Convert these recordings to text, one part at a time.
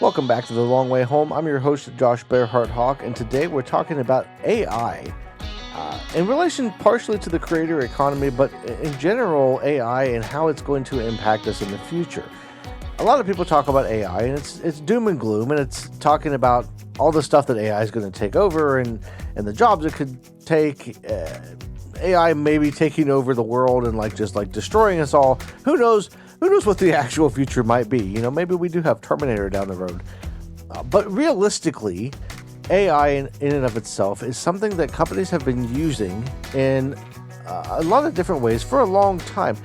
Welcome back to The Long Way Home. I'm your host, Josh Bearheart Hawk, and today we're talking about AI in relation partially to the creator economy, but in general, AI and how it's going to impact us in the future. A lot of people talk about AI, and it's doom and gloom, and it's talking about all the stuff that AI is going to take over and the jobs it could take. AI maybe taking over the world and just destroying us all. Who knows? Who knows what the actual future might be? Maybe we do have Terminator down the road. But realistically, AI in and of itself is something that companies have been using in a lot of different ways for a long time.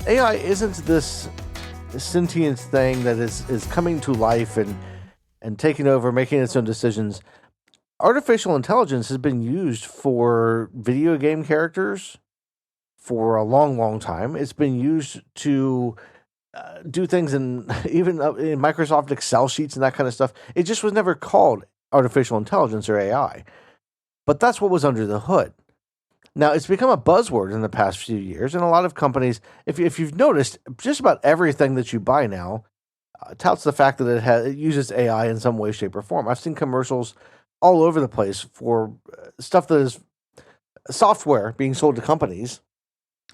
AI isn't this sentient thing that is coming to life and taking over, making its own decisions. Artificial intelligence has been used for video game characters for a long, long time. It's been used to do things in even in Microsoft Excel sheets and that kind of stuff. It just was never called artificial intelligence or AI, but that's what was under the hood. Now, it's become a buzzword in the past few years, and a lot of companies, if you've noticed, just about everything that you buy now touts the fact that it uses AI in some way, shape, or form. I've seen commercials all over the place for stuff that is software being sold to companies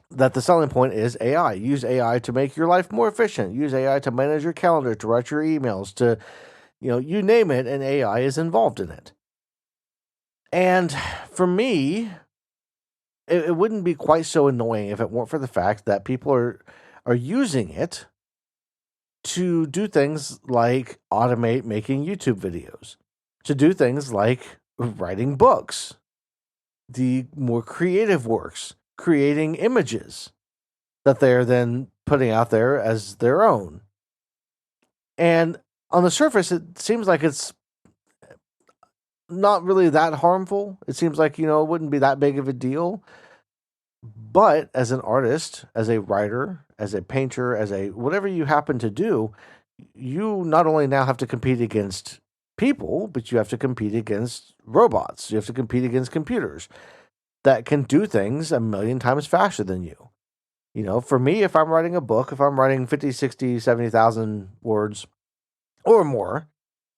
that the selling point is AI. Use AI to make your life more efficient. Use AI to manage your calendar, to write your emails, to, you name it, and AI is involved in it. And for me, it wouldn't be quite so annoying if it weren't for the fact that people are using it to do things like automate making YouTube videos, to do things like writing books, the more creative works, creating images that they're then putting out there as their own. And on the surface, it seems like it's not really that harmful. It seems like, it wouldn't be that big of a deal. But as an artist, as a writer, as a painter, as a whatever you happen to do, you not only now have to compete against people, but you have to compete against robots. You have to compete against computers that can do things a million times faster than you. For me, if I'm writing a book, if I'm writing 50, 60, 70,000 words or more,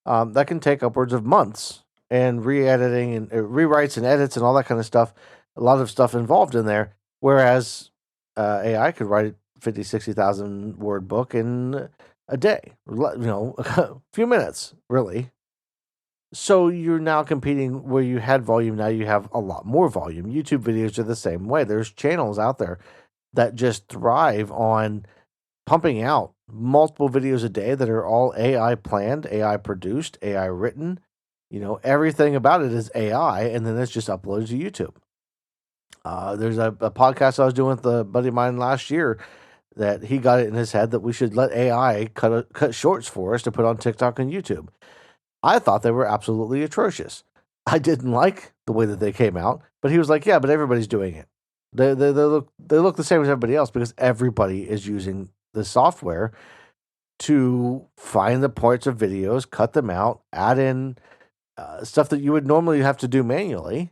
that can take upwards of months, and re-editing and rewrites and edits and all that kind of stuff, a lot of stuff involved in there, whereas AI could write a 50, 60,000 word book in a day, a few minutes, really. So you're now competing where you had volume, now you have a lot more volume. YouTube videos are the same way. There's channels out there that just thrive on pumping out multiple videos a day that are all AI planned, AI produced, AI written. Everything about it is AI, and then it's just uploaded to YouTube. There's a podcast I was doing with a buddy of mine last year that he got it in his head that we should let AI cut shorts for us to put on TikTok and YouTube. I thought they were absolutely atrocious. I didn't like the way that they came out, but he was like, yeah, but everybody's doing it. They look the same as everybody else because everybody is using the software to find the parts of videos, cut them out, add in stuff that you would normally have to do manually,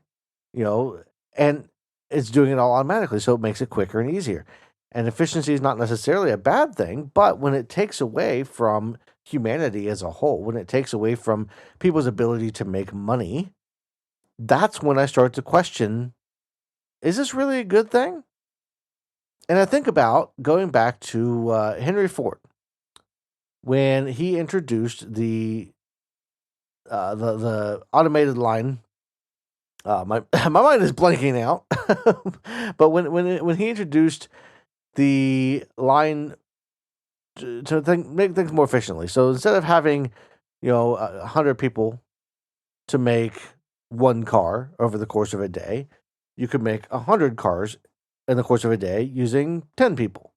and it's doing it all automatically, so it makes it quicker and easier. And efficiency is not necessarily a bad thing, but when it takes away from humanity as a whole, when it takes away from people's ability to make money, that's when I start to question, is this really a good thing? And I think about going back to Henry Ford, when he introduced the automated line. My mind is blanking out, but when he introduced the line to make things more efficiently, so instead of having 100 people to make one car over the course of a day, you could make 100 cars in the course of a day using 10 people.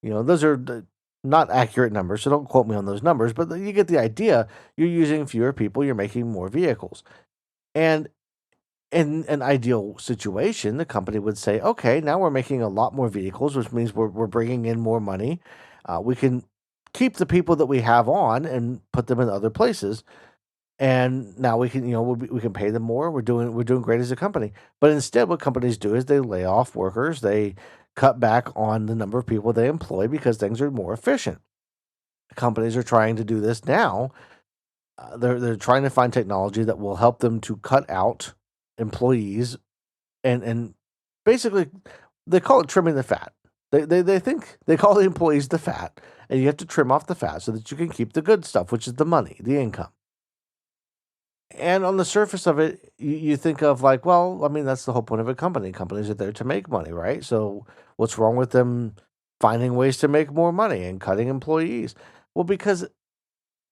Those are not accurate numbers, so don't quote me on those numbers, but you get the idea. You're using fewer people, you're making more vehicles. And in an ideal situation, the company would say, okay, now we're making a lot more vehicles, which means we're bringing in more money. We can keep the people that we have on and put them in other places. And now we can, we can pay them more. We're doing great as a company. But instead, what companies do is they lay off workers. They cut back on the number of people they employ because things are more efficient. companies are trying to do this now. They're trying to find technology that will help them to cut out employees and basically they call it trimming the fat. They think they call the employees the fat, and you have to trim off the fat so that you can keep the good stuff, which is the money, the income. And on the surface of it, you think of like, well, I mean, that's the whole point of a company. Companies are there to make money, right? So what's wrong with them finding ways to make more money and cutting employees? Well, because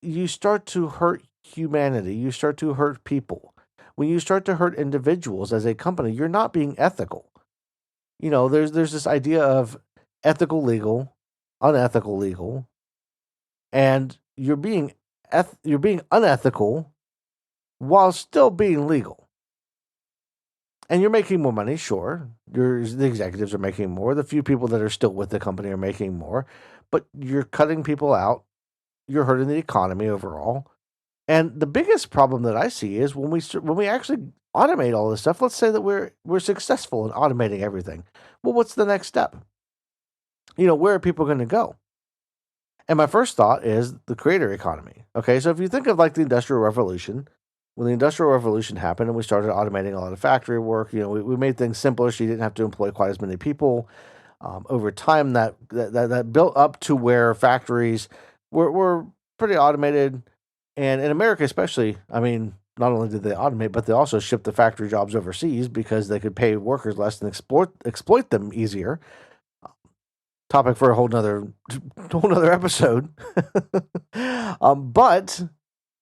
you start to hurt humanity, you start to hurt people. When you start to hurt individuals as a company, you're not being ethical. There's this idea of ethical legal, unethical legal, and you're being unethical while still being legal. And you're making more money, sure. The executives are making more. The few people that are still with the company are making more, but you're cutting people out. You're hurting the economy overall. And the biggest problem that I see is when we actually automate all this stuff. Let's say that we're successful in automating everything. Well, what's the next step? Where are people going to go? And my first thought is the creator economy. Okay, so if you think of like the Industrial Revolution, when the Industrial Revolution happened and we started automating a lot of factory work, we made things simpler so you didn't have to employ quite as many people. Over time, that built up to where factories were pretty automated. And in America especially, I mean, not only did they automate, but they also shipped the factory jobs overseas because they could pay workers less and exploit them easier. Topic for a whole nother episode. But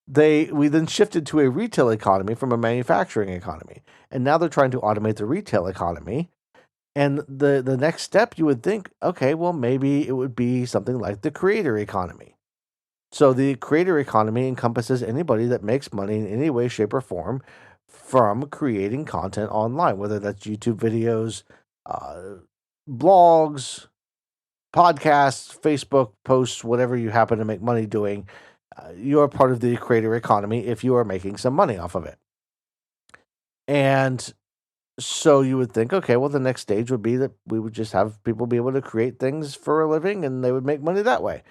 we then shifted to a retail economy from a manufacturing economy, and now they're trying to automate the retail economy. And the next step, you would think, okay, well, maybe it would be something like the creator economy. So the creator economy encompasses anybody that makes money in any way, shape, or form from creating content online, whether that's YouTube videos, blogs, podcasts, Facebook posts, whatever you happen to make money doing. You're part of the creator economy if you are making some money off of it. And so you would think, okay, well, the next stage would be that we would just have people be able to create things for a living and they would make money that way.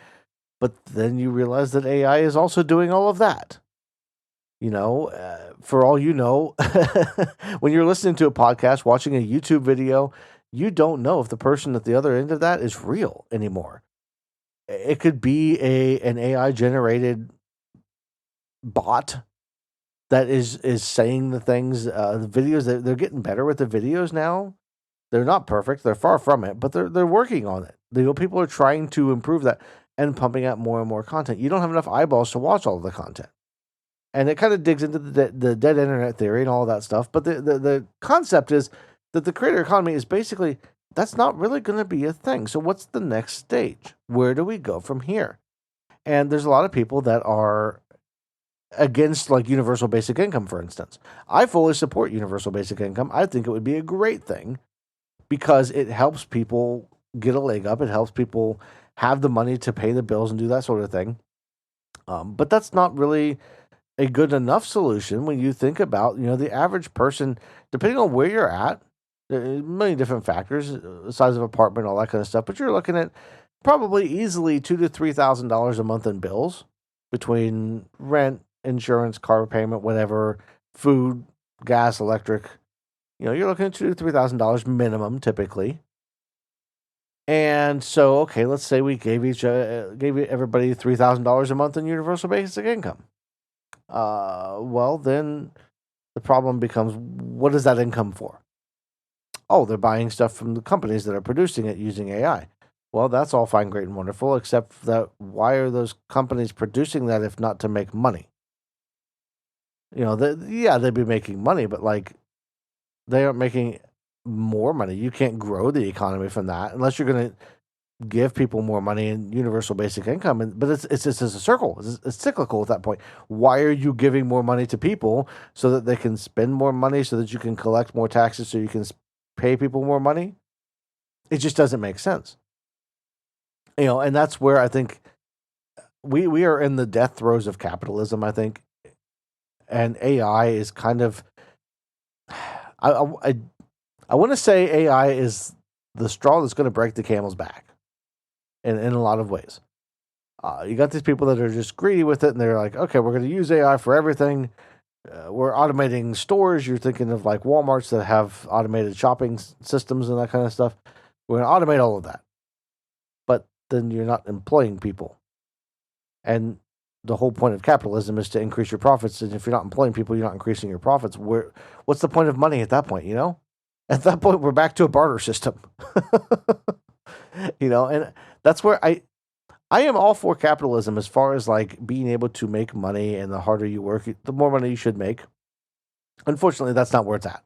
But then you realize that AI is also doing all of that. For all you know, when you're listening to a podcast, watching a YouTube video, you don't know if the person at the other end of that is real anymore. It could be an AI generated bot that is saying the things. The videos, they're getting better with the videos now. They're not perfect; they're far from it, but they're working on it. People are trying to improve that and pumping out more and more content. You don't have enough eyeballs to watch all of the content, and it kind of digs into the dead internet theory and all of that stuff. But the concept is that the creator economy is basically, that's not really going to be a thing. So what's the next stage? Where do we go from here? And there's a lot of people that are against like universal basic income, for instance. I fully support universal basic income. I think it would be a great thing because it helps people get a leg up. It helps people have the money to pay the bills and do that sort of thing. But that's not really a good enough solution when you think about, the average person, depending on where you're at. There are many different factors, the size of apartment, all that kind of stuff. But you're looking at probably easily $2,000 to $3,000 a month in bills between rent, insurance, car payment, whatever, food, gas, electric. You're looking at $2,000 to $3,000 minimum typically. And so, okay, let's say we gave everybody $3,000 a month in universal basic income. Well, then the problem becomes, what is that income for? Oh, they're buying stuff from the companies that are producing it using AI. Well, that's all fine, great, and wonderful, except that why are those companies producing that if not to make money? They'd be making money, but like they aren't making more money. You can't grow the economy from that unless you're going to give people more money in universal basic income. But it's just a circle. It's cyclical at that point. Why are you giving more money to people so that they can spend more money so that you can collect more taxes so you can pay people more money? It just doesn't make sense. And that's where I think we are in the death throes of capitalism, I think. And AI is kind of, I want to say AI is the straw that's going to break the camel's back in a lot of ways. You got these people that are just greedy with it, and they're like, okay, we're going to use AI for everything. We're automating stores. You're thinking of like Walmarts that have automated shopping systems and that kind of stuff. We're going to automate all of that. But then you're not employing people. And the whole point of capitalism is to increase your profits. And if you're not employing people, you're not increasing your profits. What's the point of money at that point, you know? At that point, we're back to a barter system. And that's where I am all for capitalism as far as like being able to make money, and the harder you work, the more money you should make. Unfortunately, that's not where it's at.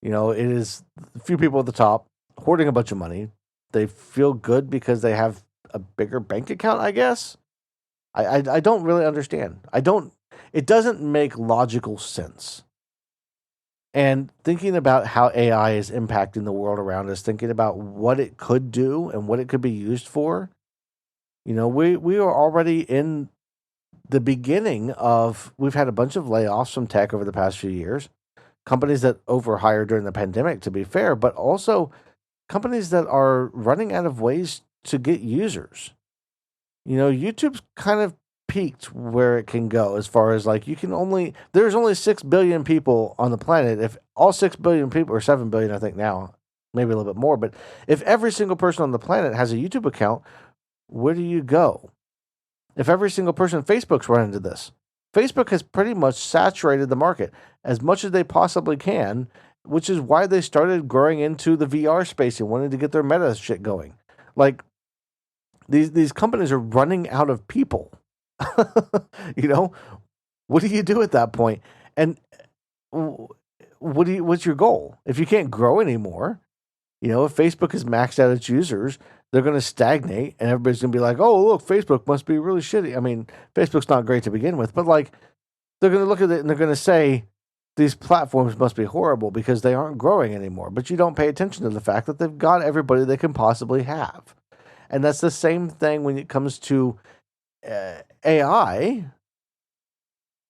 It is a few people at the top hoarding a bunch of money. They feel good because they have a bigger bank account, I guess. I don't really understand. It doesn't make logical sense. And thinking about how AI is impacting the world around us, thinking about what it could do and what it could be used for, we are already in the beginning of, we've had a bunch of layoffs from tech over the past few years, companies that overhired during the pandemic, to be fair, but also companies that are running out of ways to get users. YouTube's kind of peaked where it can go as far as like there's only 6 billion people on the planet. If all 6 billion people, or 7 billion, I think now, maybe a little bit more, but if every single person on the planet has a YouTube account, where do you go? If every single person, Facebook's run into this. Facebook has pretty much saturated the market as much as they possibly can, which is why they started growing into the VR space and wanting to get their meta shit going. Like, these companies are running out of people. What do you do at that point? And what's your goal? If you can't grow anymore, if Facebook has maxed out its users, they're going to stagnate, and everybody's going to be like, oh, look, Facebook must be really shitty. I mean, Facebook's not great to begin with, but like, they're going to look at it and they're going to say, these platforms must be horrible because they aren't growing anymore. But you don't pay attention to the fact that they've got everybody they can possibly have. And that's the same thing when it comes to AI,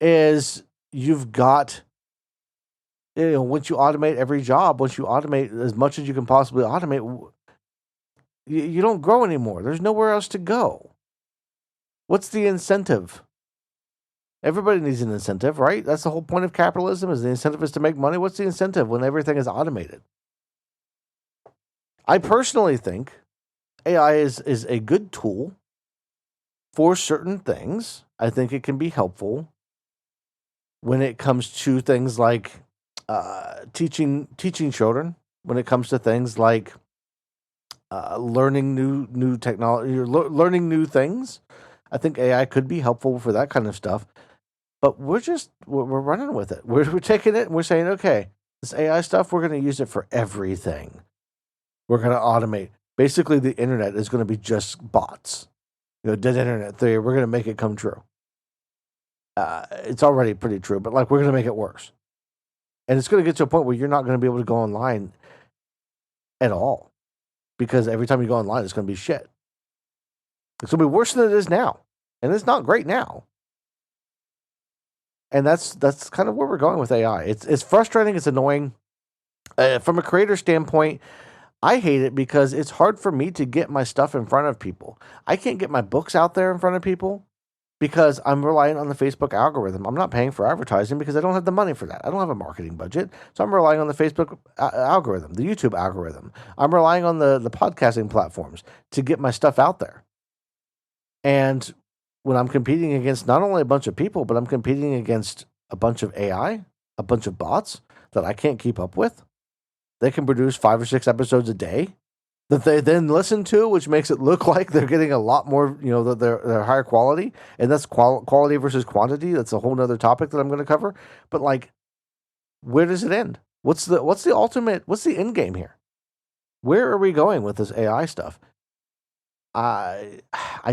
is you've got, once you automate every job, once you automate as much as you can possibly automate, you don't grow anymore. There's nowhere else to go. What's the incentive? Everybody needs an incentive, right? That's the whole point of capitalism, is the incentive is to make money. What's the incentive when everything is automated? I personally think AI is a good tool for certain things. I think it can be helpful when it comes to things like teaching children, when it comes to things like learning new technology, learning new things. I think AI could be helpful for that kind of stuff. But we're running with it. We're taking it and we're saying, okay, this AI stuff, we're going to use it for everything. We're going to automate. Basically, the internet is going to be just bots. Dead internet theory. We're going to make it come true. It's already pretty true, but like, we're going to make it worse. And it's going to get to a point where you're not going to be able to go online at all, because every time you go online, it's going to be shit. It's going to be worse than it is now. And it's not great now. And that's kind of where we're going with AI. It's frustrating. It's annoying. From a creator standpoint, I hate it because it's hard for me to get my stuff in front of people. I can't get my books out there in front of people because I'm relying on the Facebook algorithm. I'm not paying for advertising because I don't have the money for that. I don't have a marketing budget. So I'm relying on the Facebook algorithm, the YouTube algorithm. I'm relying on the podcasting platforms to get my stuff out there. And when I'm competing against not only a bunch of people, but I'm competing against a bunch of AI, a bunch of bots that I can't keep up with. They can produce 5 or 6 episodes a day that they then listen to, which makes it look like they're getting a lot more, that they're higher quality. And that's quality versus quantity. That's a whole nother topic that I'm going to cover. But like, where does it end? What's the end game here? Where are we going with this AI stuff? I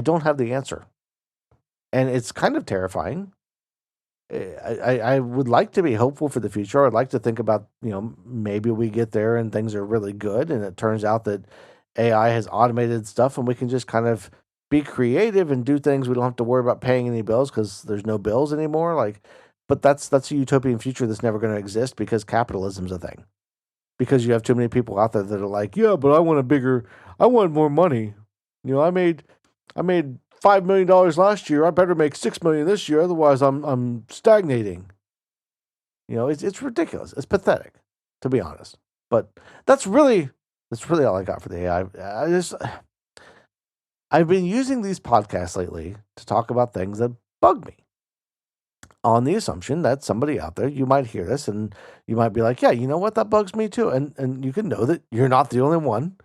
don't have the answer. And it's kind of terrifying. I would like to be hopeful for the future. I'd like to think about, maybe we get there and things are really good. And it turns out that AI has automated stuff and we can just kind of be creative and do things. We don't have to worry about paying any bills because there's no bills anymore. But that's a utopian future that's never going to exist because capitalism's a thing. Because you have too many people out there that are like, yeah, but I want more money. I made $5 million last year. I better make $6 million this year. Otherwise, I'm stagnating. It's ridiculous. It's pathetic, to be honest. But that's really all I got for the AI. I've been using these podcasts lately to talk about things that bug me, on the assumption that somebody out there, you might hear this and you might be like, yeah, you know what? That bugs me too. And you can know that you're not the only one.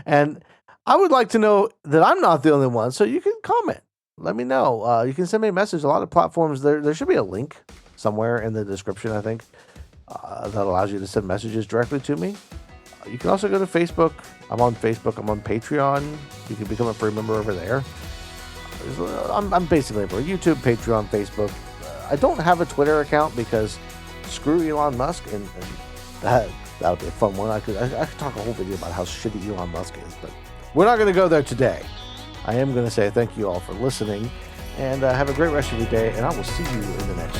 And I would like to know that I'm not the only one. So you can comment. Let me know. You can send me a message. A lot of platforms, there should be a link somewhere in the description, I think, that allows you to send messages directly to me. You can also go to Facebook. I'm on Facebook. I'm on Patreon. You can become a free member over there. I'm basically everywhere. YouTube, Patreon, Facebook. I don't have a Twitter account because screw Elon Musk, and that would be a fun one. I could talk a whole video about how shitty Elon Musk is, but we're not going to go there today. I am going to say thank you all for listening, and have a great rest of your day, and I will see you in the next